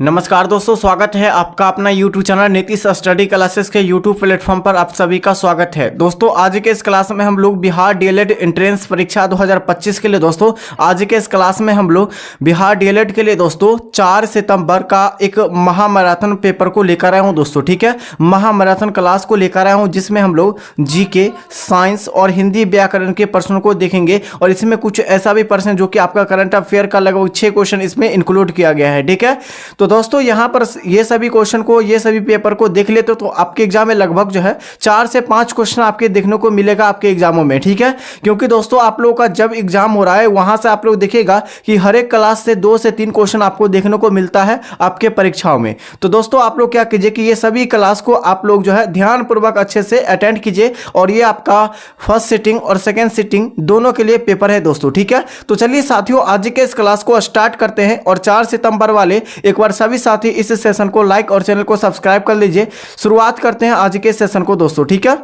नमस्कार दोस्तों, स्वागत है आपका अपना YouTube channel Nitish study classes के YouTube प्लेटफॉर्म पर। आप सभी का स्वागत है। दोस्तों आज के इस क्लास में हम लोग बिहार डीएलएड एंट्रेंस परीक्षा 2025 के लिए दोस्तों आज के इस क्लास में हम लोग बिहार डीएलएड के लिए दोस्तों 4 सितंबर का एक महामैराथन पेपर को लेकर आया हूँ दोस्तों। ठीक है, महामैराथन क्लास को लेकर आया हूँ जिसमें हम लोग जीके, साइंस और हिंदी व्याकरण के प्रश्नों को देखेंगे और इसमें कुछ ऐसा भी प्रश्न जो कि आपका करंट अफेयर का लगभग 6 क्वेश्चन इसमें इंक्लूड किया गया है। ठीक है, तो दोस्तों यहाँ पर ये सभी क्वेश्चन को, ये सभी पेपर को देख लेते हो तो आपके एग्जाम में लगभग जो है 4 से 5 क्वेश्चन आपके देखने को मिलेगा आपके एग्जामों में। ठीक है, क्योंकि दोस्तों आप लोगों का जब एग्जाम हो रहा है वहां से आप लोग देखिएगा कि हर एक क्लास से 2 से 3 क्वेश्चन आपको देखने को मिलता है आपके परीक्षाओं में। तो दोस्तों आप लोग क्या कीजिए कि ये सभी क्लास को आप लोग जो है ध्यानपूर्वक अच्छे से अटेंड कीजिए और ये आपका फर्स्ट सिटिंग और सेकेंड सिटिंग दोनों के लिए पेपर है दोस्तों। ठीक है, तो चलिए साथियों आज के इस क्लास को स्टार्ट करते हैं और 4 सितंबर वाले एक बार सभी साथी इस सेशन को लाइक और चैनल को सब्सक्राइब कर लीजिए। शुरुआत करते हैं आज के सेशन को दोस्तों। ठीक है,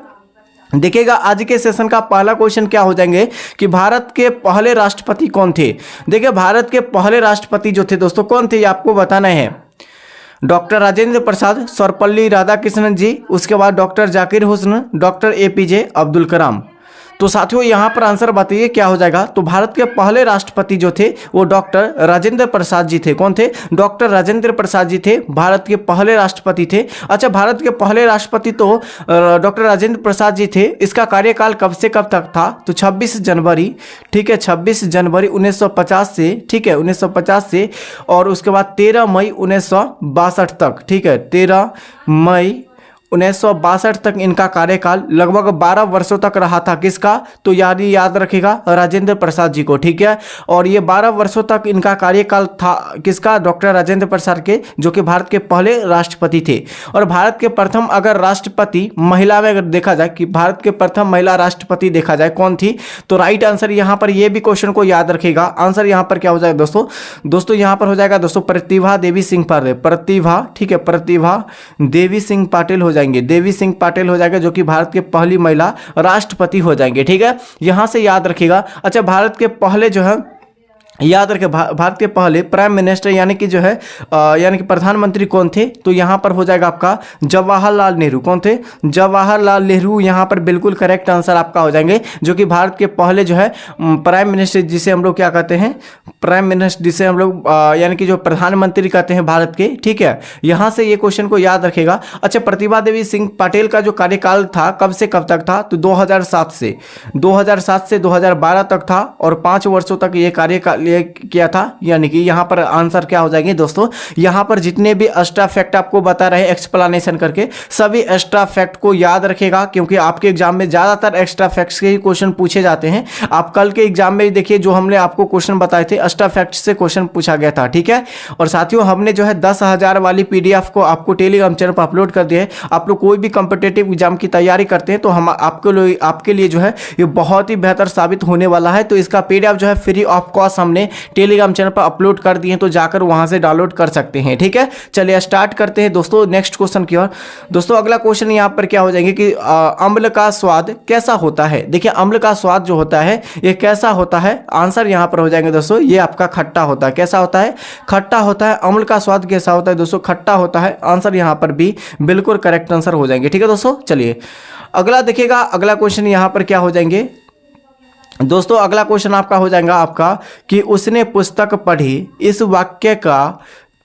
देखिएगा आज के सेशन का पहला क्वेश्चन क्या हो जाएंगे कि भारत के पहले राष्ट्रपति कौन थे। देखिए भारत के पहले राष्ट्रपति जो थे दोस्तों कौन थे ये आपको बताना है। डॉक्टर राजेंद्र प्रसाद, सर्वपल्ली राधाकृष्णन जी, उसके बाद doctor Zakir Hussain, doctor APJ Abdul Kalam. तो साथियों यहाँ पर आंसर बताइए क्या हो जाएगा। तो भारत के पहले राष्ट्रपति जो थे वो डॉक्टर राजेंद्र प्रसाद जी थे। कौन थे? डॉक्टर राजेंद्र प्रसाद जी थे, भारत के पहले राष्ट्रपति थे। अच्छा, भारत के पहले राष्ट्रपति तो डॉक्टर राजेंद्र प्रसाद जी थे। इसका कार्यकाल कब से कब तक था? तो 26 जनवरी, ठीक है, 26 जनवरी 1950 से, ठीक है, 1950 से और उसके बाद 13 मई 1962 तक। ठीक है, 13 मई 1962 तक इनका कार्यकाल लगभग 12 वर्षों तक रहा था। किसका? तो याद रखिएगा राजेंद्र प्रसाद जी को। ठीक है, और ये 12 वर्षों तक इनका कार्यकाल था किसका? डॉक्टर राजेंद्र प्रसाद के, जो कि भारत के पहले राष्ट्रपति थे। और भारत के प्रथम अगर राष्ट्रपति महिला में अगर देखा जाए कि भारत के प्रथम महिला राष्ट्रपति देखा जाए कौन थी, तो राइट आंसर यहाँ पर ये भी क्वेश्चन को याद रखिएगा। आंसर यहाँ पर क्या हो जाएगा दोस्तों यहाँ पर हो जाएगा दोस्तों प्रतिभा देवी सिंह पाटिल। प्रतिभा, ठीक है, प्रतिभा देवी सिंह पाटिल हो जाएंगे, देवी सिंह पाटिल हो जाएगा, जो कि भारत के पहली महिला राष्ट्रपति हो जाएंगे। ठीक है, यहां से याद रखिएगा। अच्छा, भारत के पहले जो है याद रखें भारत के पहले प्राइम मिनिस्टर यानी कि जो है यानी कि प्रधानमंत्री कौन थे? तो यहाँ पर हो जाएगा आपका जवाहरलाल नेहरू। कौन थे? जवाहरलाल नेहरू यहाँ पर बिल्कुल करेक्ट आंसर आपका हो जाएंगे, जो कि भारत के पहले जो है प्राइम मिनिस्टर जिसे हम लोग क्या कहते हैं, प्राइम मिनिस्टर जिसे हम लोग यानी कि जो प्रधानमंत्री कहते हैं भारत के। ठीक है, यहाँ से ये क्वेश्चन को याद रखेगा। अच्छा, प्रतिभा देवी सिंह पाटिल का जो कार्यकाल था कब से कब तक था? तो 2007 से 2012 तक था और 5 वर्षों तक ये कार्यकाल किया था। यानी कि यहाँ पर आंसर क्या हो जाएंगे दोस्तों, यहाँ पर जितने भी एक्स्ट्रा फैक्ट आपको बता रहे हैं एक्सप्लेनेशन करके, सभी एक्स्ट्रा फैक्ट को याद रखेगा, क्योंकि आपके एग्जाम में ज्यादातर एक्स्ट्रा फैक्ट्स के ही क्वेश्चन पूछे जाते हैं। आप कल के एग्जाम में देखिए जो हमने आपको क्वेश्चन बताए थे एक्स्ट्रा फैक्ट से क्वेश्चन पूछा गया था। ठीक है, और साथियों हमने जो है 10,000 वाली PDF को आपको टेलीग्राम चैनल पर अपलोड कर दिया है। आप लोग कोई भी कॉम्पिटिटिव एग्जाम की तैयारी करते हैं तो हम आपके लिए जो है ये बहुत ही बेहतर साबित होने वाला है। तो इसका PDF जो है फ्री ऑफ कॉस्ट हमने टेलीग्राम चैनल पर अपलोड कर दिए हैं, तो जाकर वहां से डाउनलोड कर सकते हैं। ठीक है, चलिए स्टार्ट करते हैं दोस्तों नेक्स्ट क्वेश्चन की ओर। दोस्तों अगला क्वेश्चन यहां पर क्या हो जाएंगे कि अम्ल का स्वाद कैसा होता है। देखिए अम्ल का स्वाद जो होता है ये कैसा होता है? आंसर यहां पर हो जाएंगे दोस्तों ये आपका खट्टा होता है। कैसा होता है? खट्टा होता है। अम्ल का स्वाद कैसा होता है दोस्तों? खट्टा होता है। आंसर यहां पर भी बिल्कुल करेक्ट आंसर हो जाएंगे। ठीक है दोस्तों, चलिए अगला देखिएगा। अगला क्वेश्चन यहां पर क्या हो जाएंगे दोस्तों, अगला क्वेश्चन आपका हो जाएगा आपका कि उसने पुस्तक पढ़ी, इस वाक्य का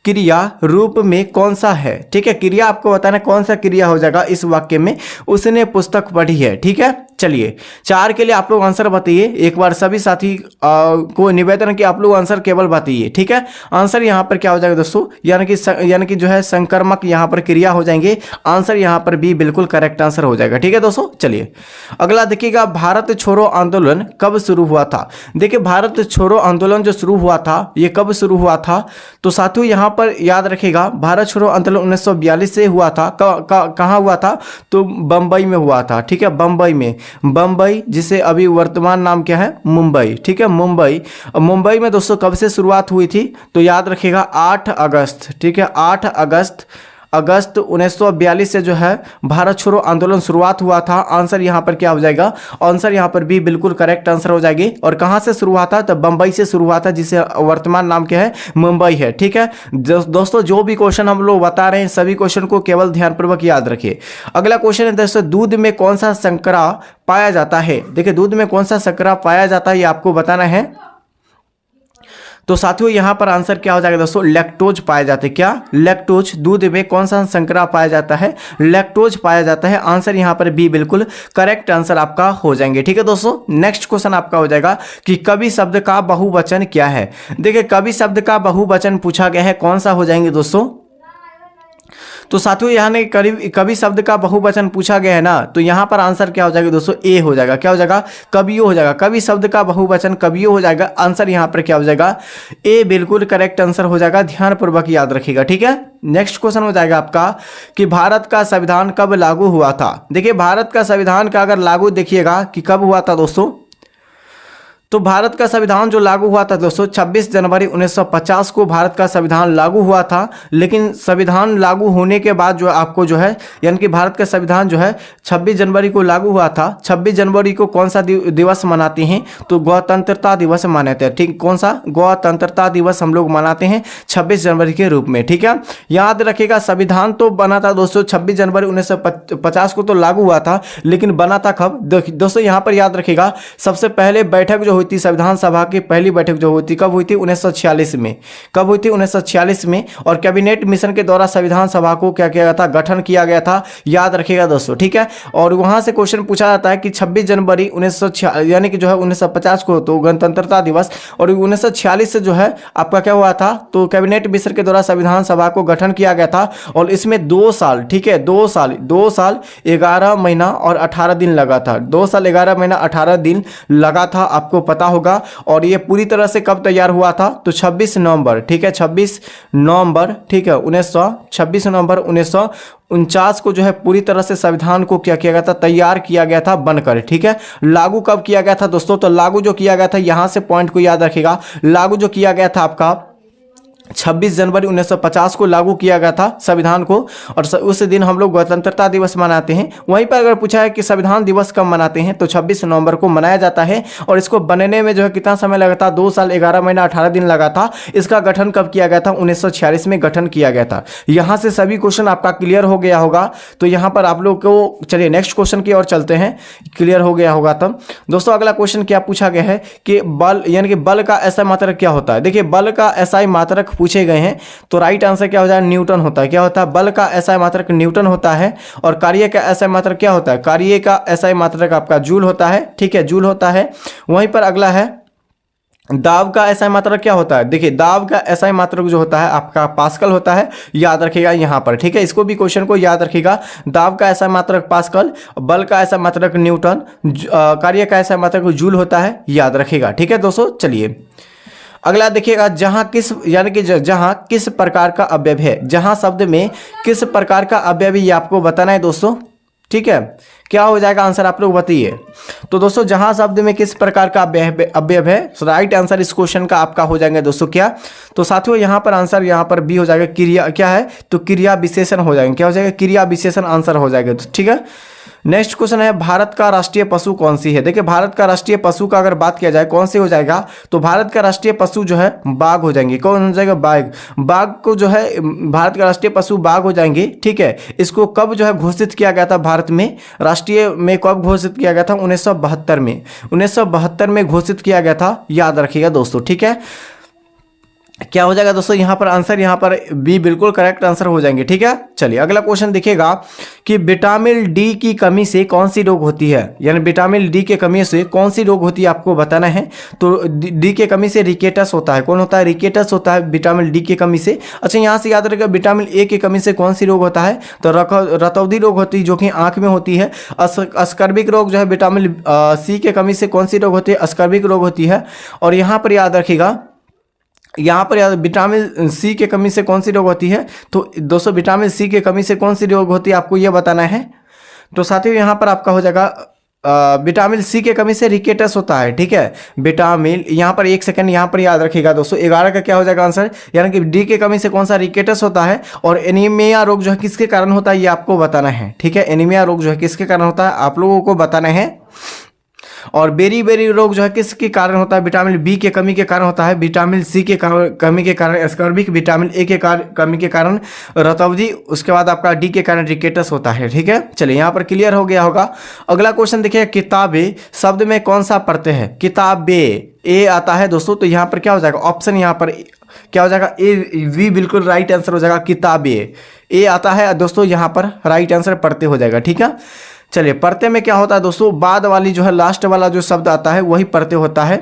क्रिया रूप में कौन सा है। ठीक है, क्रिया आपको बताना कौन सा क्रिया हो जाएगा इस वाक्य में, उसने पुस्तक पढ़ी है। ठीक है, चलिए 4 के लिए आप लोग आंसर बताइए। एक बार सभी साथी को निवेदन है कि आप लोग आंसर केवल बताइए। ठीक है, आंसर यहाँ पर क्या हो जाएगा दोस्तों, यानी कि जो है संक्रमक यहाँ पर क्रिया हो जाएंगे। आंसर यहाँ पर भी बिल्कुल करेक्ट आंसर हो जाएगा। ठीक है दोस्तों, चलिए अगला देखिएगा। भारत छोड़ो आंदोलन कब शुरू हुआ था। देखिए भारत छोड़ो आंदोलन जो शुरू हुआ था ये कब शुरू हुआ था? तो साथियों यहाँ पर याद रखेगा भारत छोड़ो आंदोलन 1942 से हुआ था। कहाँ हुआ था? तो बंबई में हुआ था। ठीक है, बंबई में, बंबई जिसे अभी वर्तमान नाम क्या है? मुंबई। ठीक है, मुंबई में दोस्तों कब से शुरुआत हुई थी? तो याद रखिएगा 8 अगस्त। ठीक है, 8 अगस्त अगस्त 1942 से जो है भारत छोड़ो आंदोलन शुरुआत हुआ था। आंसर यहाँ पर क्या हो जाएगा, आंसर यहाँ पर भी बिल्कुल करेक्ट आंसर हो जाएगी। और कहाँ से शुरू हुआ था, तो बंबई से शुरू हुआ था, जिसे वर्तमान नाम क्या है, मुंबई है। ठीक है दोस्तों, जो भी क्वेश्चन हम लोग बता रहे हैं सभी क्वेश्चन को केवल ध्यानपूर्वक याद रखिए। अगला क्वेश्चन है दोस्तों, दूध में कौन सा शर्करा पाया जाता है। देखिए दूध में कौन सा शर्करा पाया जाता है ये आपको बताना है। तो साथियों यहाँ पर आंसर क्या हो जाएगा दोस्तों, लैक्टोज पाया जाता है। क्या, लैक्टोज। दूध में कौन सा शर्करा पाया जाता है, लैक्टोज पाया जाता है। आंसर यहाँ पर बी बिल्कुल करेक्ट आंसर आपका हो जाएंगे। ठीक है दोस्तों, नेक्स्ट क्वेश्चन आपका हो जाएगा कि कवि शब्द का बहुवचन क्या है। देखिए कवि शब्द का बहुवचन पूछा गया है, कौन सा हो जाएंगे दोस्तों। तो साथियों यहाँ ने कवि शब्द का बहुवचन पूछा गया है ना, तो यहाँ पर आंसर क्या हो जाएगा दोस्तों, ए हो जाएगा। क्या हो जाएगा, कवियों हो जाएगा। कवि शब्द का बहुवचन कवियों हो जाएगा। आंसर यहाँ पर क्या हो जाएगा, ए बिल्कुल करेक्ट आंसर हो जाएगा। ध्यानपूर्वक याद रखिएगा। ठीक है, नेक्स्ट क्वेश्चन हो जाएगा आपका कि भारत का संविधान कब लागू हुआ था। देखिए भारत का संविधान का अगर लागू देखिएगा कि कब हुआ था दोस्तों, तो भारत का संविधान जो लागू हुआ था दोस्तों 26 जनवरी 1950 को भारत का संविधान लागू हुआ था। लेकिन संविधान लागू होने के बाद जो आपको जो है, यानी कि भारत का संविधान जो है 26 जनवरी को लागू हुआ था। 26 जनवरी को कौन सा दिवस मनाते हैं, तो गणतंत्रता दिवस मनाते हैं। ठीक, कौन सा, गणतंत्रता दिवस हम लोग मनाते हैं 26 जनवरी के रूप में। ठीक है, याद रखिएगा संविधान तो बना था दोस्तों 26 जनवरी 1950 को तो लागू हुआ था, लेकिन बना था कब दोस्तों, यहाँ पर याद रखिएगा सबसे पहले बैठक जो हुई थी संविधान सभा की पहली बैठक जो हुई थी कब हुई थी, 1946 में। कब हुई थी, 1946 में। और कैबिनेट मिशन के द्वारा संविधान सभा को क्या किया गया था, गठन किया गया था। याद रखिएगा दोस्तों। ठीक है, और वहां से क्वेश्चन पूछा जाता है कि 26 जनवरी 1946 यानी कि जो है 1950 को तो गणतंत्रता दिवस, और 1946 से जो है आपका क्या हुआ था, तो कैबिनेट मिशन के द्वारा संविधान सभा को गठन किया गया था। और इसमें 2 साल, ठीक है 2 साल 11 महीना और 18 दिन लगा था। 2 साल 11 महीना 18 दिन लगा था, आपको पता होगा। और ये पूरी तरह से कब तैयार हुआ था, तो 26 नवंबर, ठीक है 26 नवंबर, ठीक है 26 नवंबर 1949 को जो है पूरी तरह से संविधान को क्या किया गया था, तैयार किया गया था बनकर। ठीक है, लागू कब किया गया था दोस्तों, तो लागू जो किया गया था, यहां से पॉइंट को याद रखिएगा, लागू जो किया गया था आपका 26 जनवरी 1950 को लागू किया गया था संविधान को। और उस दिन हम लोग गणतंत्रता दिवस मनाते हैं। वहीं पर अगर पूछा है कि संविधान दिवस कब मनाते हैं, तो 26 नवंबर को मनाया जाता है। और इसको बनने में जो है कितना समय लगा था, 2 साल 11 महीना 18 दिन लगा था। इसका गठन कब किया गया था, 1946 में गठन किया गया था। यहाँ से सभी क्वेश्चन आपका क्लियर हो गया होगा। तो यहाँ पर आप लोग को, चलिए नेक्स्ट क्वेश्चन की ओर चलते हैं, क्लियर हो गया होगा तब। दोस्तों अगला क्वेश्चन क्या पूछा गया है कि बल यानी कि बल का ऐसा मात्रक क्या होता है। देखिए बल का ऐसा मात्रक पूछे गए हैं, तो राइट आंसर क्या हो जाए, न्यूटन होता है। क्या होता है, बल का ऐसा मात्रक न्यूटन होता है। और कार्य का ऐसा मात्रक क्या होता है, कार्य का ऐसा मात्रक आपका जूल होता है। ठीक है, जूल होता है। वहीं पर अगला है दाब का ऐसा मात्रक क्या होता है। देखिए दाब का ऐसा मात्रक जो होता है आपका पास्कल होता है। याद रखिएगा यहाँ पर। ठीक है, इसको भी क्वेश्चन को याद रखिएगा। दाब का ऐसा मात्रक पास्कल, बल का ऐसा मात्रक न्यूटन, कार्य का ऐसा मात्रक जूल होता है। याद रखिएगा। ठीक है दोस्तों, चलिए अगला देखिएगा, जहां किस यानी कि जहां किस प्रकार का अवयव है, जहां शब्द में किस प्रकार का अवयव है ये आपको बताना है दोस्तों। ठीक है, क्या हो जाएगा आंसर आप लोग बताइए। तो दोस्तों जहां शब्द में किस प्रकार का अवयव है, राइट आंसर इस क्वेश्चन का आपका हो जाएंगे दोस्तों क्या। तो साथियों यहां पर आंसर यहां पर बी हो जाएगा, क्रिया क्या है, तो क्रिया विशेषण हो जाएंगे। क्या हो जाएगा, क्रिया विशेषण आंसर हो जाएगा। ठीक है, नेक्स्ट क्वेश्चन है, भारत का राष्ट्रीय पशु कौन सी है। देखिए भारत का राष्ट्रीय पशु का अगर बात किया जाए कौन से हो जाएगा, तो भारत का राष्ट्रीय पशु जो है बाघ हो जाएंगे। कौन हो जाएगा, बाघ। बाघ को जो है भारत का राष्ट्रीय पशु बाघ हो जाएंगे। ठीक है, इसको कब जो है घोषित किया गया था भारत में, राष्ट्रीय में कब घोषित किया गया था, 1972 में। 1972 में घोषित किया गया था। याद रखिएगा दोस्तों। ठीक है, क्या हो जाएगा दोस्तों यहाँ पर आंसर, यहाँ पर बी बिल्कुल करेक्ट आंसर हो जाएंगे। ठीक है, चलिए अगला क्वेश्चन देखिएगा कि विटामिन डी की कमी से कौन सी रोग होती है, यानी विटामिन डी के कमी से कौन सी रोग होती है आपको बताना है। तो डी के कमी से रिकेटस होता है। कौन होता है, रिकेटस होता है विटामिन डी की कमी से। अच्छा यहाँ से याद रखिएगा, विटामिन ए की कमी से कौन सी रोग होता है, तो रतौंधी रोग होती है जो कि आंख में होती है। अस्कर्बिक रोग जो है विटामिन सी के कमी से कौन सी रोग होती है, अस्कर्बिक रोग होती है। और यहाँ पर याद रखिएगा, यहाँ पर याद विटामिन सी के कमी से कौन सी रोग होती है, तो दोस्तों विटामिन सी के कमी से कौन सी रोग होती है आपको ये बताना है। तो साथियों यहाँ पर आपका हो जाएगा विटामिन सी के कमी से रिकेटस होता है। ठीक है, विटामिन, यहाँ पर एक सेकंड यहाँ पर याद रखिएगा दोस्तों, 11 का क्या हो जाएगा आंसर, यानी कि डी के कमी से कौन सा, रिकेटस होता है। और एनीमिया रोग जो है किसके कारण होता है ये आपको बताना है। ठीक है, एनीमिया रोग जो है किसके कारण होता है आप लोगों को बताना है। और बेरी बेरी रोग जो है किसके कारण होता है, विटामिन बी के कमी के कारण होता है, विटामिन सी के कमी के कारण एस्कॉर्बिक, विटामिन ए के कमी के कारण रतौंधी, उसके बाद आपका डी के कारण रिकेटस होता है। ठीक है, चलिए यहाँ पर क्लियर हो गया होगा। अगला क्वेश्चन देखिए, किताबें शब्द में कौन सा पढ़ते हैं, किताबें ए आता है दोस्तों, तो यहाँ पर क्या हो जाएगा ऑप्शन, यहाँ पर क्या हो जाएगा ए वी, बिल्कुल राइट आंसर हो जाएगा, किताबें ए आता है दोस्तों, यहाँ पर राइट आंसर पढ़ते हो जाएगा। ठीक है, चलिए पढ़ते में क्या होता है दोस्तों, बाद वाली जो है लास्ट वाला जो शब्द आता है वही पढ़ते होता है,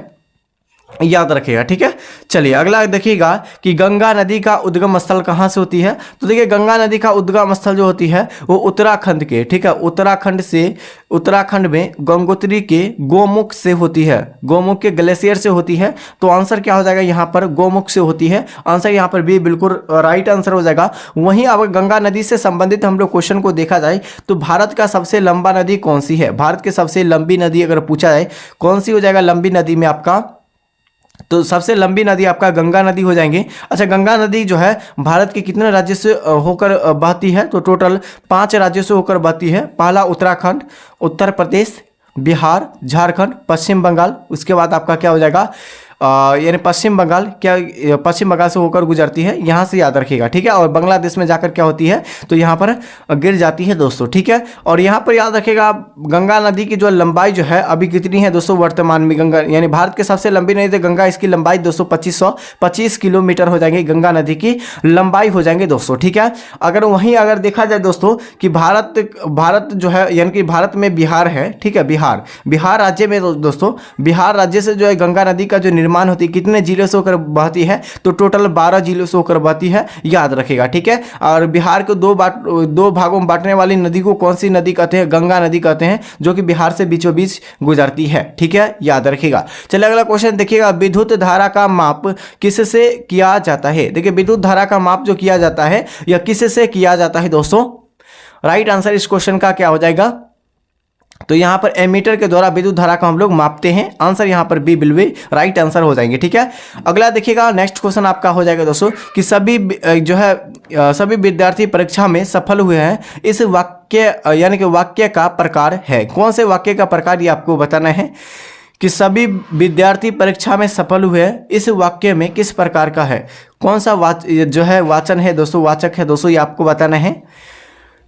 याद रखिएगा। ठीक है, चलिए अगला देखिएगा कि गंगा नदी का उद्गम स्थल कहाँ से होती है। तो देखिए गंगा नदी का उद्गम स्थल जो होती है वो उत्तराखंड के, ठीक है, उत्तराखंड में गंगोत्री के गोमुख से होती है, गोमुख के ग्लेशियर से होती है। तो आंसर क्या हो जाएगा यहाँ पर, गोमुख से होती है, आंसर यहाँ पर भी बिल्कुल राइट आंसर हो जाएगा। वहीं अगर गंगा नदी से संबंधित हम लोग क्वेश्चन को देखा जाए तो भारत का सबसे लंबा नदी कौन सी है, भारत की सबसे लंबी नदी अगर पूछा जाए कौन सी हो जाएगा लंबी नदी में आपका, तो सबसे लंबी नदी आपका गंगा नदी हो जाएंगे। अच्छा, गंगा नदी जो है भारत के कितने राज्य से होकर बहती है, तो टोटल 5 राज्यों से होकर बहती है। पहला उत्तराखंड, उत्तर प्रदेश, बिहार, झारखंड, पश्चिम बंगाल, उसके बाद आपका क्या हो जाएगा यानी पश्चिम बंगाल, क्या पश्चिम बंगाल से होकर गुजरती है, यहाँ से याद रखिएगा। ठीक है, और बांग्लादेश में जाकर क्या होती है तो यहाँ पर गिर जाती है दोस्तों। ठीक है, और यहाँ पर याद रखिएगा गंगा नदी की जो लंबाई जो है अभी कितनी है दोस्तों वर्तमान में, गंगा यानी भारत के सबसे लंबी नदी तो गंगा, इसकी लंबाई दोस्तों 2525 किलोमीटर हो जाएंगे, गंगा नदी की लंबाई हो जाएंगे दोस्तों। ठीक है, अगर देखा जाए दोस्तों कि भारत जो है यानी कि भारत में बिहार है, ठीक है, बिहार राज्य में दोस्तों, बिहार राज्य से जो है गंगा नदी का जो निर्माण होती है कितने जिलों से होकर बहती है, तो टोटल 12 जिलों से होकर बहती है, याद रखेगा। ठीक है, और बिहार को दो भागों में बांटने वाली नदी को कौन सी नदी कहते हैं, गंगा नदी कहते हैं, जो कि बिहार से बीचों बीच गुजरती है। ठीक है, याद रखिएगा। चलिए अगला क्वेश्चन देखिएगा, विद्युत धारा का माप किससे किया जाता है। देखिए विद्युत धारा का माप जो किया जाता है यह किससे किया जाता है दोस्तों, राइट आंसर इस क्वेश्चन का क्या हो जाएगा, तो यहाँ पर एमीटर के द्वारा विद्युत धारा को हम लोग मापते हैं, आंसर यहाँ पर बी बिल्कुल राइट आंसर हो जाएंगे। ठीक है, अगला देखिएगा नेक्स्ट क्वेश्चन आपका हो जाएगा दोस्तों कि सभी विद्यार्थी परीक्षा में सफल हुए हैं, इस वाक्य यानी कि वाक्य का प्रकार है, कौन से वाक्य का प्रकार ये आपको बताना है कि सभी विद्यार्थी परीक्षा में सफल हुए हैं, इस वाक्य में किस प्रकार का है, कौन सा वाचन है दोस्तों, वाचक है दोस्तों, ये आपको बताना है।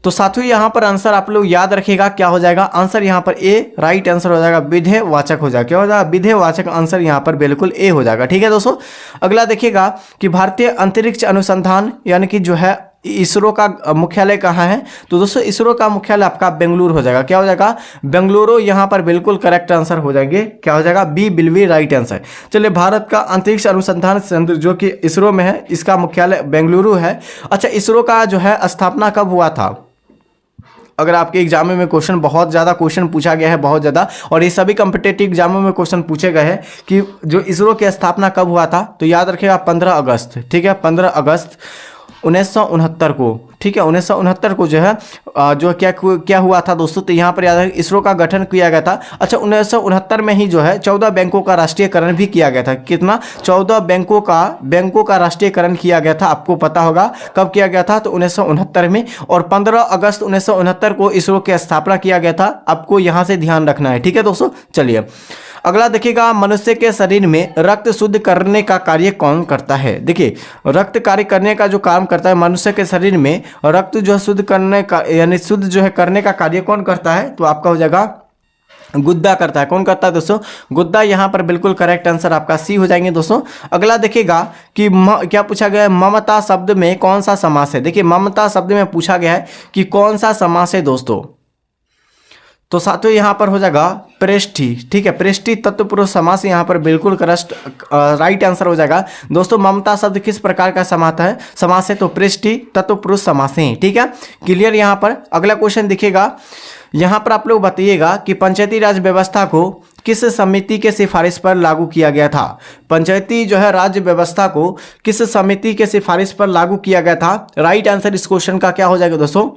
तो साथियों यहाँ पर आंसर आप लोग याद रखिएगा क्या हो जाएगा, आंसर यहाँ पर ए राइट आंसर हो जाएगा, विधेयवाचक हो जाएगा, क्या हो जाएगा विधेयवाचक, आंसर यहाँ पर बिल्कुल ए हो जाएगा। ठीक है दोस्तों, अगला देखिएगा कि भारतीय अंतरिक्ष अनुसंधान यानी कि जो है इसरो का मुख्यालय कहाँ है, तो दोस्तों इसरो का मुख्यालय आपका बेंगलुरु हो जाएगा, क्या हो जाएगा बेंगलुरु, यहाँ पर बिल्कुल करेक्ट आंसर हो जाएंगे, क्या हो जाएगा बी बिल्कुल राइट आंसर। चलिए भारत का अंतरिक्ष अनुसंधान केंद्र जो कि इसरो में है, इसका मुख्यालय बेंगलुरु है। अच्छा, इसरो का जो है स्थापना कब हुआ था, अगर आपके एग्जाम में क्वेश्चन बहुत ज़्यादा क्वेश्चन पूछा गया है, बहुत ज़्यादा, और ये सभी कॉम्पिटेटिव एग्जामों में क्वेश्चन पूछे गए हैं कि जो इसरो की स्थापना कब हुआ था, तो याद रखिएगा 15 अगस्त। ठीक है, 15 अगस्त 1969 को। ठीक है, 1969 को जो है जो क्या हुआ था दोस्तों, तो यहाँ पर याद है इसरो का गठन किया गया था। अच्छा, 1969 में ही जो है 14 बैंकों का राष्ट्रीयकरण भी किया गया था, कितना 14 बैंकों का राष्ट्रीयकरण किया गया था, आपको पता होगा कब किया गया था, तो 1969 में, और 15 अगस्त 1969 को इसरो की स्थापना किया गया था, आपको यहाँ से ध्यान रखना है। ठीक है दोस्तों, चलिए अगला देखिएगा, मनुष्य के शरीर में रक्त शुद्ध करने का कार्य कौन करता है। देखिए रक्त कार्य करने का जो काम करता है, मनुष्य के शरीर में रक्त जो शुद्ध करने का यानी शुद्ध जो है करने का कार्य कौन करता है, तो आपका हो जाएगा गुद्दा करता है। कौन करता है दोस्तों, गुद्दा, यहाँ पर बिल्कुल करेक्ट आंसर आपका सी हो जाएंगे दोस्तों। अगला देखिएगा कि क्या पूछा गया है, ममता शब्द में कौन सा समास है। देखिए ममता शब्द में पूछा गया है कि कौन सा समास है दोस्तों, तो साथियों यहाँ पर हो जाएगा प्रेष्ठी। ठीक है, प्रेष्ठी तत्पुरुष समास यहाँ पर बिल्कुल राइट आंसर हो जाएगा दोस्तों। ममता शब्द किस प्रकार का समास है, तो प्रेष्ठी तत्पुरुष समास है। ठीक है, क्लियर यहाँ पर। अगला क्वेश्चन देखिएगा, यहाँ पर आप लोग बताइएगा कि पंचायती राज व्यवस्था को किस समिति के सिफारिश पर लागू किया गया था। पंचायती जो है राज्य व्यवस्था को किस समिति के सिफारिश पर लागू किया गया था, राइट आंसर इस क्वेश्चन का क्या हो जाएगा दोस्तों,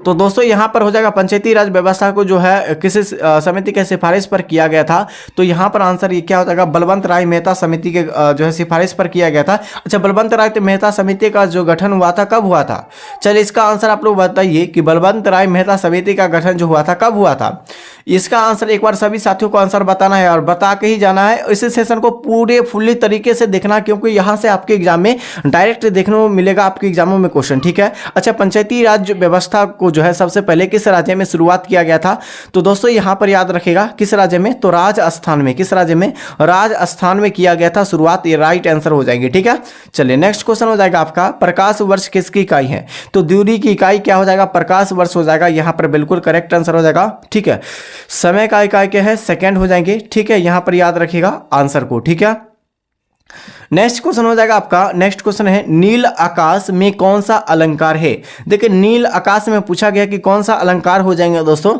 तो दोस्तों यहाँ पर हो जाएगा पंचायती राज व्यवस्था को जो है किसी समिति के सिफारिश पर किया गया था। तो यहाँ पर आंसर ये क्या हो जाएगा, बलवंत राय मेहता समिति के जो है सिफारिश पर किया गया था। अच्छा, बलवंत राय मेहता समिति का जो गठन हुआ था कब हुआ था? चलिए इसका आंसर आप लोग बताइए कि बलवंत राय मेहता समिति का गठन जो हुआ था कब हुआ था। इसका आंसर एक बार सभी साथियों को आंसर बताना है और बता के ही जाना है। इस सेशन को पूरे फुल्ली तरीके से देखना, क्योंकि यहाँ से आपके एग्जाम में डायरेक्ट देखने को मिलेगा आपके एग्जामों में क्वेश्चन, ठीक है। अच्छा, पंचायती राज व्यवस्था को जो है सबसे पहले किस राज्य में शुरुआत किया गया था? तो दोस्तों यहाँ पर याद रखेगा किस राज्य में, तो राजस्थान में। किस राज्य में? राजस्थान में किया गया था शुरुआत। ये राइट आंसर हो जाएंगे, ठीक है। चलिए नेक्स्ट क्वेश्चन हो जाएगा आपका, प्रकाश वर्ष किसकी इकाई है? तो दूरी की इकाई क्या हो जाएगा, प्रकाश वर्ष हो जाएगा। यहाँ पर बिल्कुल करेक्ट आंसर हो जाएगा, ठीक है। समय का इकाई क्या है, सेकेंड हो जाएंगे, ठीक है। यहां पर याद रखिएगा आंसर को, ठीक है। नेक्स्ट क्वेश्चन हो जाएगा आपका, नेक्स्ट क्वेश्चन है नील आकाश में कौन सा अलंकार है? देखिए नील आकाश में पूछा गया कि कौन सा अलंकार हो जाएंगे दोस्तों।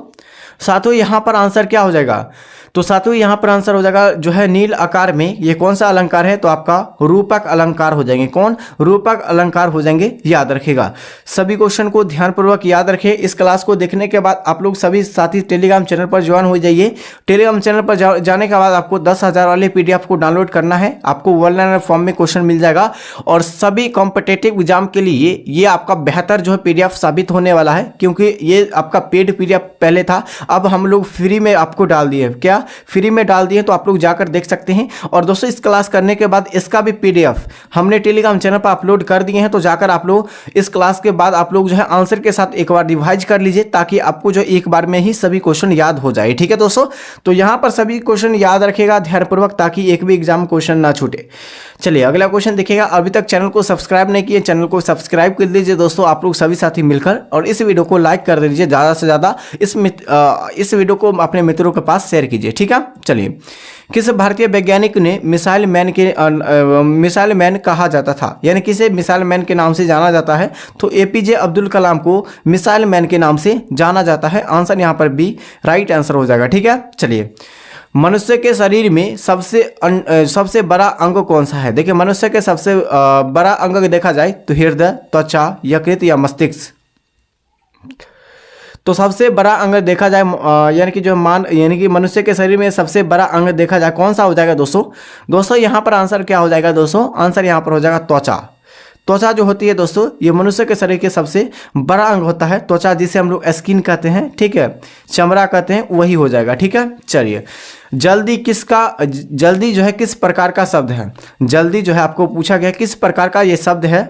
साथियों यहां पर आंसर क्या हो जाएगा, तो साथियों यहाँ पर आंसर हो जाएगा जो है नील आकार में ये कौन सा अलंकार है, तो आपका रूपक अलंकार हो जाएंगे। कौन? रूपक अलंकार हो जाएंगे, याद रखिएगा। सभी क्वेश्चन को ध्यानपूर्वक याद रखें। इस क्लास को देखने के बाद आप लोग सभी साथी टेलीग्राम चैनल पर ज्वाइन हो जाइए। टेलीग्राम चैनल पर जाने के बाद आपको 10,000 वाले PDF को डाउनलोड करना है। आपको ऑनलाइन फॉर्म में क्वेश्चन मिल जाएगा और सभी कॉम्पिटेटिव एग्जाम के लिए ये आपका बेहतर जो है PDF साबित होने वाला है, क्योंकि ये आपका पेड PDF पहले था, अब हम लोग फ्री में आपको डाल दिए। क्या फ्री में डाल दिए, तो आप लोग जाकर देख सकते हैं। और दोस्तों इस क्लास करने के बाद इसका भी PDF हमने टेलीग्राम चैनल पर अपलोड कर दिए हैं, तो जाकर आप लोग इस क्लास के बाद आप लोग जो है आंसर के साथ एक बार रिवाइज कर लीजिए, ताकि आपको जो एक बार में ही सभी क्वेश्चन याद हो जाए, ठीक है दोस्तों। तो यहाँ पर सभी क्वेश्चन याद रखेगा ध्यानपूर्वक, ताकि एक भी एग्जाम क्वेश्चन ना छूटे। चलिए अगला क्वेश्चन देखिएगा। अभी तक चैनल को सब्सक्राइब नहीं किए, चैनल को सब्सक्राइब कर लीजिए दोस्तों आप लोग सभी साथी मिलकर, और इस वीडियो को लाइक कर दीजिए ज़्यादा से ज़्यादा। इस वीडियो को अपने मित्रों के पास शेयर कीजिए, ठीक है। चलिए, किस भारतीय वैज्ञानिक ने मिसाइल मैन कहा जाता था, यानी किसे मिसाइल मैन के नाम से जाना जाता है? तो APJ अब्दुल कलाम को मिसाइल मैन के नाम से जाना जाता है। आंसर यहाँ पर भी राइट आंसर हो जाएगा, ठीक है। चलिए, मनुष्य के शरीर में सबसे बड़ा अंग कौन सा है? देखिए मनुष्य के सबसे बड़ा अंग देखा जाए तो हृदय, त्वचा, यकृत या मस्तिष्क। तो सबसे बड़ा अंग देखा जाए यानी कि मनुष्य के शरीर में सबसे बड़ा अंग देखा जाए कौन सा हो जाएगा दोस्तों यहाँ पर आंसर क्या हो जाएगा दोस्तों? आंसर यहाँ पर हो जाएगा त्वचा। त्वचा जो होती है दोस्तों, ये मनुष्य के शरीर के सबसे बड़ा अंग होता है त्वचा, जिसे हम लोग स्किन कहते हैं, ठीक है, चमड़ा कहते हैं, वही हो जाएगा, ठीक है। चलिए, जल्दी जो है किस प्रकार का शब्द है? जल्दी जो है आपको पूछा गया किस प्रकार का ये शब्द है,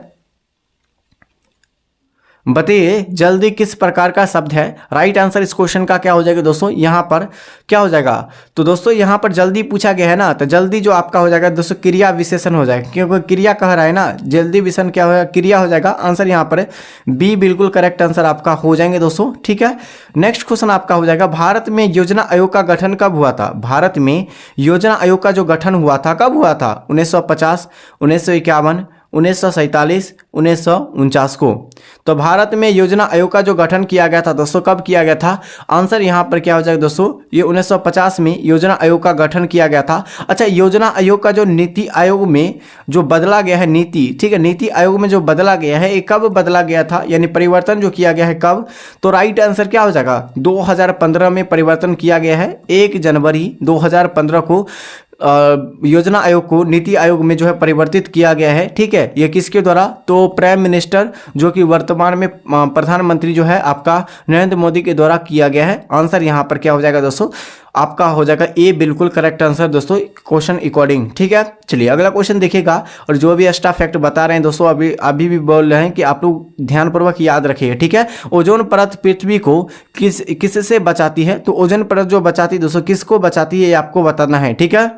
बताइए जल्दी किस प्रकार का शब्द है। राइट आंसर इस क्वेश्चन का क्या हो जाएगा दोस्तों? यहाँ पर क्या हो जाएगा, तो दोस्तों यहाँ पर जल्दी पूछा गया है ना, तो जल्दी जो आपका हो जाएगा दोस्तों क्रिया विशेषण हो जाएगा, क्योंकि क्रिया कह रहा है ना, जल्दी विशेषण क्या होगा, क्रिया हो जाएगा। आंसर यहाँ पर B बिल्कुल करेक्ट आंसर आपका हो जाएंगे दोस्तों, ठीक है। नेक्स्ट क्वेश्चन आपका हो जाएगा, भारत में योजना आयोग का गठन कब हुआ था? भारत में योजना आयोग का जो गठन हुआ था कब हुआ था? 1950, 1951, 1947, 1949 को। तो भारत में योजना आयोग का जो गठन किया गया था दोस्तों कब किया गया था? आंसर यहाँ पर क्या हो जाएगा दोस्तों? ये 1950 में योजना आयोग का गठन किया गया था। अच्छा, योजना आयोग का जो नीति आयोग में जो बदला गया है नीति, ठीक है, नीति आयोग में जो बदला गया है ये कब बदला गया था, यानी परिवर्तन जो किया गया है कब? तो राइट आंसर क्या हो जाएगा? 2015 में परिवर्तन किया गया है। 1 जनवरी 2015 को योजना आयोग को नीति आयोग में जो है परिवर्तित किया गया है, ठीक है। ये किसके द्वारा? तो प्राइम मिनिस्टर जो कि वर्तमान में प्रधानमंत्री जो है आपका नरेंद्र मोदी के द्वारा किया गया है। आंसर यहाँ पर क्या हो जाएगा दोस्तों? आपका हो जाएगा A बिल्कुल करेक्ट आंसर दोस्तों क्वेश्चन अकॉर्डिंग, ठीक है। चलिए अगला क्वेश्चन देखिएगा, और जो भी एक्स्ट्रा फैक्ट बता रहे हैं दोस्तों अभी भी बोल रहे हैं कि आप लोग ध्यानपूर्वक याद रखिए, ठीक है। ओजोन परत पृथ्वी को किससे बचाती है? तो ओजोन परत जो बचाती है दोस्तों, किसको बचाती है ये आपको बताना है, ठीक है।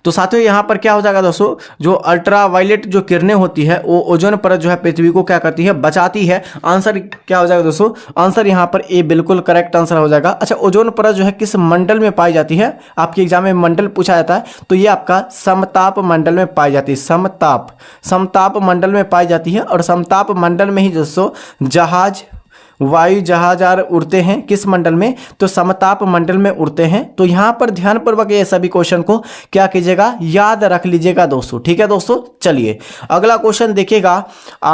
तो साथियों यहाँ पर क्या हो जाएगा दोस्तों, जो अल्ट्रावायलेट जो किरणें होती है वो ओजोन परत जो है पृथ्वी को क्या करती है? बचाती है। आंसर क्या हो जाएगा दोस्तों? आंसर यहाँ पर A बिल्कुल करेक्ट आंसर हो जाएगा। अच्छा, ओजोन परत जो है किस मंडल में पाई जाती है? आपके एग्जाम में मंडल पूछा जाता है, तो ये आपका समताप मंडल में पाई जाती है। समताप मंडल में पाई जाती है, और समताप मंडल में ही दोस्तों जहाज, वायु जहाज उड़ते हैं किस मंडल में, तो समताप मंडल में उड़ते हैं। तो यहाँ पर ध्यानपूर्वक ये सभी क्वेश्चन को क्या कीजिएगा, याद रख लीजिएगा दोस्तों। ठीक है दोस्तों, चलिए अगला क्वेश्चन देखिएगा।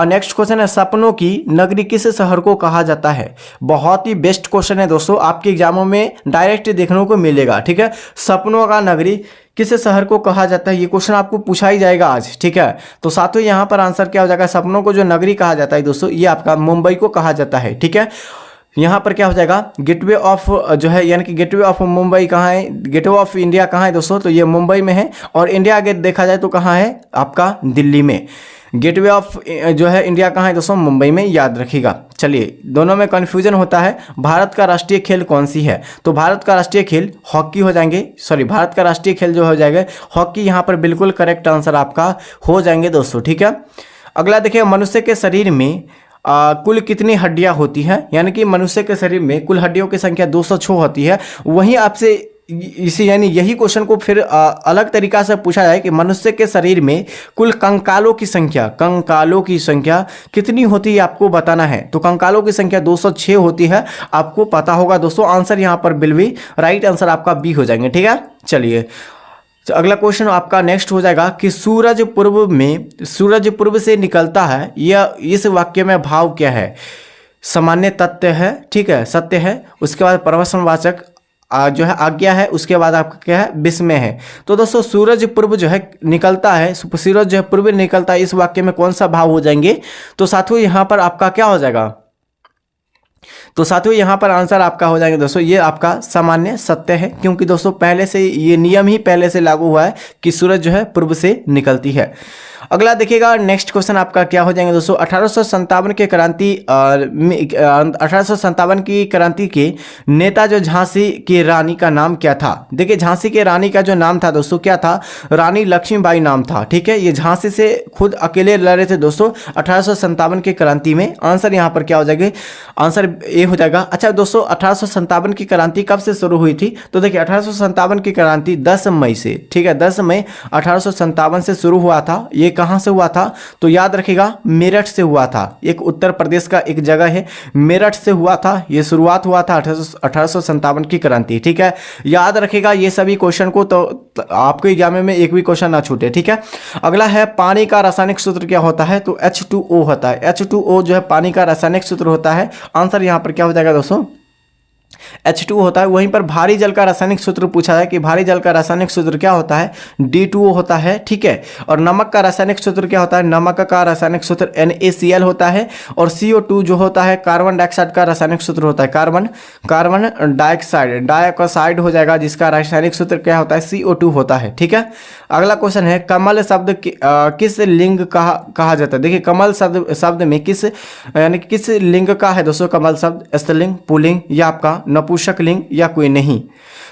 नेक्स्ट क्वेश्चन है, सपनों की नगरी किस शहर को कहा जाता है। बहुत ही बेस्ट क्वेश्चन है दोस्तों, आपके एग्जामों में डायरेक्ट देखने को मिलेगा। ठीक है, सपनों का नगरी किस शहर को कहा जाता है, ये क्वेश्चन आपको पूछा ही जाएगा आज। ठीक है, तो साथियों यहाँ पर आंसर क्या हो जाएगा, सपनों को जो नगरी कहा जाता है दोस्तों, ये आपका मुंबई को कहा जाता है। ठीक है, यहाँ पर क्या हो जाएगा, गेटवे ऑफ जो है यानी कि गेटवे ऑफ मुंबई कहाँ है, गेटवे ऑफ इंडिया कहाँ है दोस्तों, तो ये मुंबई में है। और इंडिया गेट देखा जाए तो कहाँ है, आपका दिल्ली में। गेटवे ऑफ जो है इंडिया कहाँ है दोस्तों, मुंबई में, याद रखिएगा। चलिए, दोनों में कन्फ्यूजन होता है। भारत का राष्ट्रीय खेल कौन सी है, तो भारत का राष्ट्रीय खेल हॉकी हो जाएंगे, सॉरी भारत का राष्ट्रीय खेल जो हो जाएगा हॉकी, यहाँ पर बिल्कुल करेक्ट आंसर आपका हो जाएंगे दोस्तों। ठीक है, अगला देखिए, मनुष्य के शरीर में कुल कितनी हड्डियां होती हैं, यानी कि मनुष्य के शरीर में कुल हड्डियों की संख्या 206 होती है। वहीं आपसे इसी यानी यही क्वेश्चन को फिर अलग तरीका से पूछा जाए कि मनुष्य के शरीर में कुल कंकालों की संख्या कितनी होती है, आपको बताना है। तो कंकालों की संख्या 206 होती है, आपको पता होगा दोस्तों। आंसर यहाँ पर बिल्कुल राइट आंसर आपका बी हो जाएंगे। ठीक है, चलिए तो अगला क्वेश्चन आपका नेक्स्ट हो जाएगा कि सूरज पूर्व से निकलता है, यह इस वाक्य में भाव क्या है। सामान्य तथ्य है, ठीक है, सत्य है। उसके बाद प्रवचनवाचक जो है आज्ञा है। उसके बाद आपका क्या है, विस्मय है। तो दोस्तों सूरज पूर्व जो है निकलता है, सूरज जो है पूर्व निकलता है, इस वाक्य में कौन सा भाव हो जाएंगे, तो साथियों यहाँ पर आपका क्या हो जाएगा, तो साथियों यहाँ पर आंसर आपका हो जाएगा दोस्तों, ये आपका सामान्य सत्य है। क्योंकि दोस्तों पहले से ये नियम ही पहले से लागू हुआ है कि सूरज जो है पूर्व से निकलती है। अगला देखिएगा, नेक्स्ट क्वेश्चन आपका क्या हो जाएंगे दोस्तों, 1857 के क्रांति 1857 की क्रांति के नेता जो झांसी की रानी का नाम क्या था। देखिए झांसी के रानी का जो नाम था दोस्तों क्या था, रानी लक्ष्मीबाई नाम था। ठीक है, ये झांसी से खुद अकेले लड़े थे दोस्तों 1857 की क्रांति में। आंसर यहाँ पर क्या हो जाएगा, आंसर ए हो जाएगा। अच्छा दोस्तों 1857 की क्रांति कब से शुरू हुई थी, तो देखिए 1857 की क्रांति 10 मई से, ठीक है 10 मई 1857 से शुरू हुआ था। ये कहाँ से हुआ था, तो याद रखिएगा मेरठ से हुआ था। एक उत्तर प्रदेश का एक जगह है, मेरठ से हुआ था। ये शुरुआत हुआ था 1857 की क्रांति। ठीक है, याद रखिएगा ये सभी क्वेश्चन को, तो आपके एग्जाम में एक भी क्वेश्चन ना छूटे। ठीक है, अगला है पानी का रासायनिक सूत्र क्या होता है, तो H2O होता है। H2O जो है पानी का रासायनिक सूत्र होता है। आंसर यहाँ पर क्या हो जाएगा दोस्तों, H2O होता है। वहीं पर भारी जल का रासायनिक सूत्र पूछा है कि भारी जल का रासायनिक सूत्र क्या होता है, D2O होता है। ठीक है, और नमक का रासायनिक सूत्र क्या होता है, नमक का रासायनिक सूत्र NaCl होता है। और CO2 जो होता है कार्बन डाइऑक्साइड का रासायनिक सूत्र होता है, कार्बन डाइऑक्साइड हो जाएगा, जिसका रासायनिक सूत्र क्या होता है, CO2 होता है। ठीक है, अगला क्वेश्चन है कमल शब्द किस लिंग कहा जाता है। देखिए कमल शब्द में किस यानी किस लिंग का है दोस्तों, कमल शब्द स्त्रीलिंग, पुल्लिंग या आपका नपुंसक लिंग या कोई नहीं।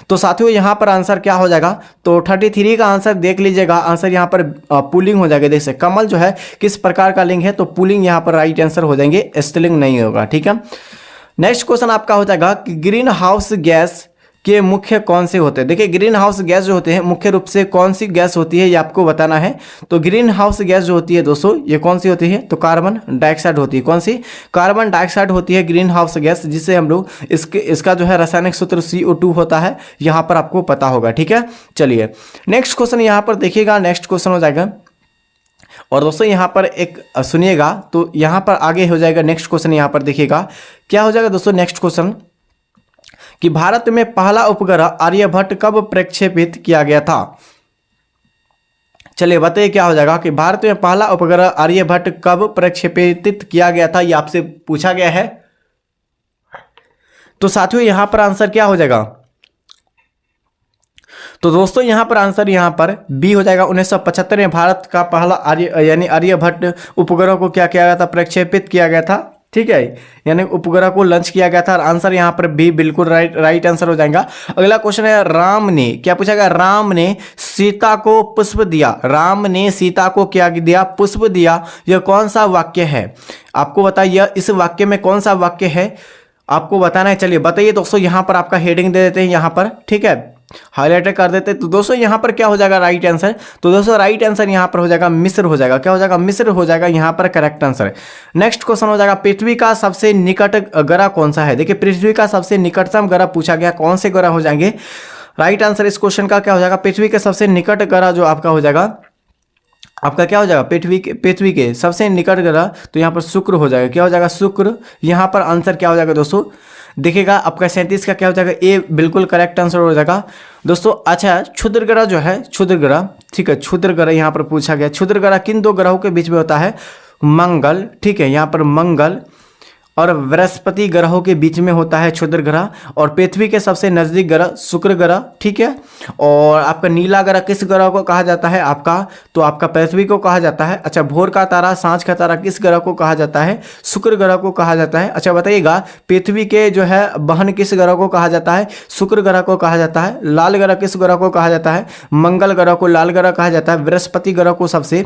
तो साथियों यहाँ पर आंसर क्या हो जाएगा, तो 33 का आंसर देख लीजिएगा। आंसर यहाँ पर पुल्लिंग हो जाएगा। देखिए कमल जो है किस प्रकार का लिंग है, तो पुल्लिंग यहाँ पर राइट आंसर हो जाएंगे, स्त्रीलिंग नहीं होगा। ठीक है, नेक्स्ट क्वेश्चन आपका हो जाएगा कि ग्रीन हाउस गैस के मुख्य कौन से होते हैं। देखिए ग्रीन हाउस गैस जो होते हैं मुख्य रूप से कौन सी गैस होती है, ये आपको बताना है। तो ग्रीन हाउस गैस जो होती है दोस्तों ये कौन सी होती है, तो कार्बन डाइऑक्साइड होती है। कौन सी, कार्बन डाइऑक्साइड होती है ग्रीन हाउस गैस, जिसे हम लोग इसका जो है रासायनिक सूत्र CO2 होता है, यहाँ पर आपको पता होगा। ठीक है, चलिए नेक्स्ट क्वेश्चन यहाँ पर देखिएगा, नेक्स्ट क्वेश्चन हो जाएगा। और दोस्तों यहाँ पर एक सुनिएगा, तो यहाँ पर आगे हो जाएगा नेक्स्ट क्वेश्चन। यहाँ पर देखिएगा क्या हो जाएगा दोस्तों, नेक्स्ट क्वेश्चन कि भारत में पहला उपग्रह आर्यभट्ट कब प्रक्षेपित किया गया था। चलिए बताइए क्या हो जाएगा कि भारत में पहला उपग्रह आर्यभट्ट कब प्रक्षेपित किया गया था, ये आपसे पूछा गया है। तो साथियों यहाँ पर आंसर क्या हो जाएगा, तो दोस्तों यहाँ पर आंसर यहाँ पर बी हो जाएगा। 1975 में भारत का पहला आर्यभट्ट उपग्रह को क्या किया गया था, प्रक्षेपित किया गया था। ठीक है, यानी उपग्रह को लॉन्च किया गया था। आंसर यहाँ पर बी बिल्कुल राइट आंसर हो जाएगा। अगला क्वेश्चन है, राम ने क्या पूछा गया, राम ने सीता को पुष्प दिया, राम ने सीता को क्या दिया, पुष्प दिया। यह कौन सा वाक्य है, आपको बताइए इस वाक्य में कौन सा वाक्य है, आपको बताना है। चलिए बताइए दोस्तों, यहाँ पर आपका हेडिंग दे देते हैं यहाँ पर। ठीक है, हाईलाइटर कर देते। तो दोस्तों यहाँ पर क्या हो जाएगा राइट आंसर, तो दोस्तों राइट आंसर यहाँ पर हो जाएगा मिस्र हो जाएगा। क्या हो जाएगा, मिस्र हो जाएगा यहाँ पर करेक्ट आंसर। नेक्स्ट क्वेश्चन हो जाएगा पृथ्वी का सबसे निकट ग्रह कौन सा है। देखिए पृथ्वी का सबसे निकटतम ग्रह पूछा गया, कौन से ग्रह हो जाएंगे। राइट आंसर इस क्वेश्चन का क्या हो जाएगा, पृथ्वी के सबसे निकट ग्रह जो आपका हो जाएगा, आपका क्या हो जाएगा, पृथ्वी के सबसे निकट ग्रह, तो यहाँ पर शुक्र हो जाएगा। क्या हो जाएगा, शुक्र। यहाँ पर आंसर क्या हो जाएगा दोस्तों, देखिएगा आपका 37 का क्या हो जाएगा, ए बिल्कुल करेक्ट आंसर हो जाएगा दोस्तों। अच्छा क्षुद्र ग्रह जो है, क्षुद्र ग्रह, ठीक है, क्षुद्र ग्रह यहाँ पर पूछा गया। क्षुद्र ग्रह किन दो ग्रहों के बीच में होता है, मंगल, ठीक है, यहाँ पर मंगल और बृहस्पति ग्रहों के बीच में होता है क्षुद्र ग्रह। और पृथ्वी के सबसे नजदीक ग्रह शुक्र ग्रह, ठीक है। और आपका नीला ग्रह किस ग्रह को कहा जाता है आपका, तो आपका पृथ्वी को कहा जाता है। अच्छा भोर का तारा, सांझ का तारा किस ग्रह को कहा जाता है, शुक्र ग्रह को कहा जाता है। अच्छा बताइएगा पृथ्वी के जो है बहन किस ग्रह को कहा जाता है, शुक्र ग्रह को कहा जाता है। लाल ग्रह किस ग्रह को कहा जाता है, मंगल ग्रह को लाल ग्रह कहा जाता है। बृहस्पति ग्रह को सबसे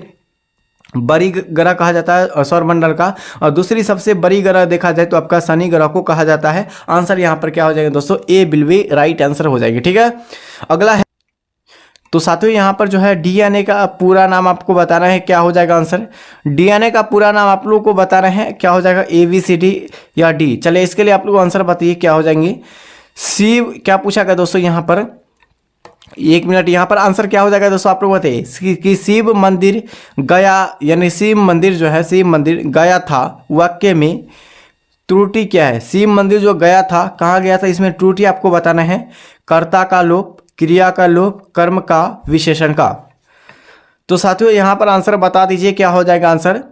बड़ी ग्रह कहा जाता है सौरमंडल का, और दूसरी सबसे बड़ी ग्रह देखा जाए तो आपका शनि ग्रह को कहा जाता है। आंसर यहाँ पर क्या हो जाएगा दोस्तों, ए बिल्कुल राइट आंसर हो जाएगी, ठीक है। अगला है तो साथियों यहाँ पर जो है डीएनए का पूरा नाम आपको बताना है, क्या हो जाएगा आंसर। डीएनए का पूरा नाम आप लोगों को बताना है, क्या हो जाएगा, ए बी सी डी या डी। चलिए इसके लिए आप लोग आंसर बताइए क्या हो जाएंगे। शिव क्या पूछा गया दोस्तों यहाँ पर, एक मिनट, यहाँ पर आंसर क्या हो जाएगा दोस्तों आप लोग बताइए कि शिव मंदिर गया, यानी शिव मंदिर जो है, शिव मंदिर गया था, वाक्य में त्रुटि क्या है। शिव मंदिर जो गया था कहाँ गया था, इसमें त्रुटि आपको बताना है। कर्ता का लोप, क्रिया का लोप, कर्म का, विशेषण का। तो साथियों यहाँ पर आंसर बता दीजिए क्या हो जाएगा आंसर।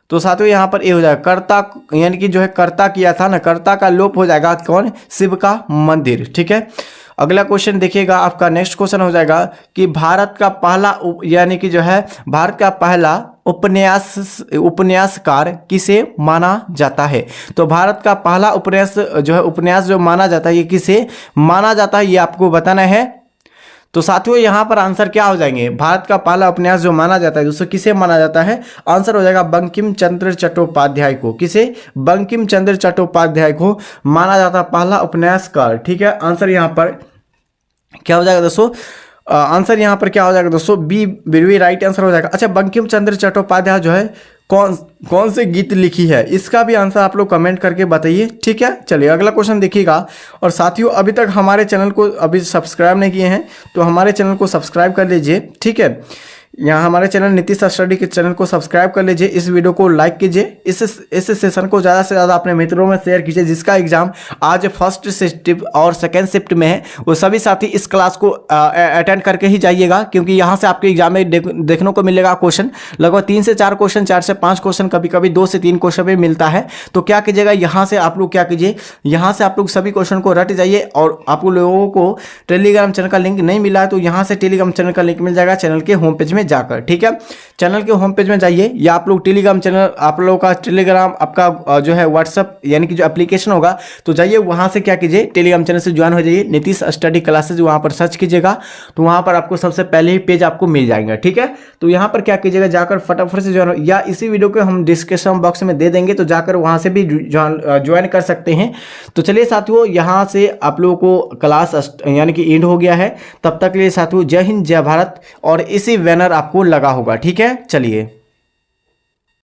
तो साथियों यहाँ पर ए हो जाएगा कर्ता, यानी कि जो है कर्ता किया था ना, कर्ता का लोप हो जाएगा कौन, शिव का मंदिर, ठीक है। अगला क्वेश्चन देखिएगा आपका, नेक्स्ट क्वेश्चन हो जाएगा कि भारत का पहला यानी कि जो है भारत का पहला उपन्यासकार किसे माना जाता है। तो भारत का पहला उपन्यास जो माना जाता है, ये किसे माना जाता है, ये आपको बताना है। तो साथियों यहाँ पर आंसर क्या हो जाएंगे, भारत का पहला उपन्यास जो माना जाता है दोस्तों किसे माना जाता है, आंसर हो जाएगा बंकिम चंद्र चट्टोपाध्याय को। किसे, बंकिम चंद्र चट्टोपाध्याय को माना जाता है पहला उपन्यासकार, ठीक है। आंसर यहाँ पर क्या हो जाएगा दोस्तों, आंसर यहाँ पर क्या हो जाएगा दोस्तों, बी बिल्कुल राइट आंसर हो जाएगा। अच्छा बंकिम चंद्र चट्टोपाध्याय जो है कौन से गीत लिखी है, इसका भी आंसर आप लोग कमेंट करके बताइए, ठीक है। चलिए अगला क्वेश्चन देखिएगा। और साथियों अभी तक हमारे चैनल को अभी सब्सक्राइब नहीं किए हैं तो हमारे चैनल को सब्सक्राइब कर लीजिए, ठीक है। यहाँ हमारे चैनल नीतीश स्टडी के चैनल को सब्सक्राइब कर लीजिए, इस वीडियो को लाइक कीजिए, इस सेशन को ज़्यादा से ज़्यादा अपने मित्रों में शेयर कीजिए। जिसका एग्जाम आज फर्स्ट शिफ्ट और सेकेंड शिफ्ट में है वो सभी साथी इस क्लास को अटेंड करके ही जाइएगा, क्योंकि यहाँ से आपके एग्जाम में देखने को मिलेगा क्वेश्चन लगभग 3 से 4 क्वेश्चन, 4 से 5 क्वेश्चन, कभी कभी 2 से 3 क्वेश्चन भी मिलता है। तो क्या कीजिएगा, यहाँ से आप लोग क्या कीजिए, यहाँ से आप लोग सभी क्वेश्चन को रट जाइए। और आप लोगों को टेलीग्राम चैनल का लिंक नहीं मिला है तो यहाँ से टेलीग्राम चैनल का लिंक मिल जाएगा चैनल के होम पेज में जाकर, ठीक है। चैनल के होम पेज में जाइए या आप लोग टेलीग्राम चैनल, आप लोगों का टेलीग्राम आपका जो है व्हाट्सअप यानी कि जो एप्लीकेशन होगा, तो जाइए वहां से क्या कीजिए, टेलीग्राम चैनल से ज्वाइन हो जाइए। नीतीश स्टडी क्लासेज वहां पर सर्च कीजिएगा तो वहां पर आपको सबसे पहले ही पेज आपको मिल जाएगा, ठीक है। तो यहाँ पर क्या कीजिएगा, जाकर फटाफट से ज्वाइन, या इसी वीडियो को हम डिस्क्रिप्शन बॉक्स में दे देंगे तो जाकर वहां से भी ज्वाइन कर सकते हैं। तो चलिए साथियों यहाँ से आप लोगों को क्लास यानी कि एंड हो गया है। तब तक के लिए साथियों जय हिंद जय भारत, और इसी बैनर आपको लगा होगा, ठीक है। चलिए।